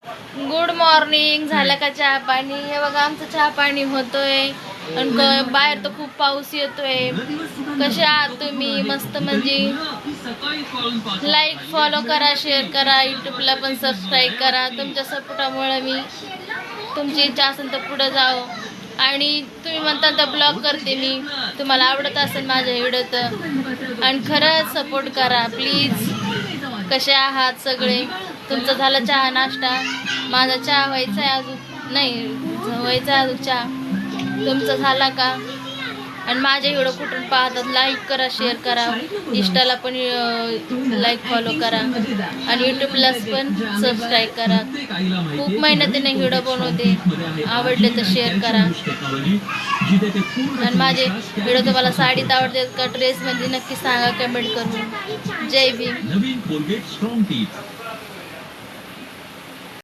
Good morning. झालं का चहा पाणी? हे बघा आमचं चहा पाणी होतोय आणि बाहेर तर खूप पाऊस येतोय. कसे आहात तुम्ही? मस्त म्हणजे लाईक फॉलो करा, शेअर करा, यूट्यूबला पण सबस्क्राईब करा. तुमच्या सपोर्टामुळे मी तुमची इच्छा असेल तर पुढे जाऊ. आणि तुम्ही म्हणता तर ब्लॉग करते मी, तुम्हाला आवडत असेल माझ्या व्हिडिओ तर. आणि खरंच सपोर्ट करा प्लीज. कसे आहात सगळे? तुमचं झालं चहा नाश्ता? माझा चहा व्हायचा आहे अजून नाही, व्हायचा अजून चहा. तुमचं झाला का? आणि माझे व्हिडिओ कुठून पाहतात लाईक करा, शेअर करा, इंस्टाला पण लाईक फॉलो करा आणि यूट्यूबला पण सबस्क्राईब करा. खूप मेहनतीने व्हिडिओ बनवते, आवडले तर शेअर करा. आणि माझे व्हिडिओ तुम्हाला साडीत आवडते का ड्रेसमध्ये नक्की सांगा कमेंट करून. जय भीम.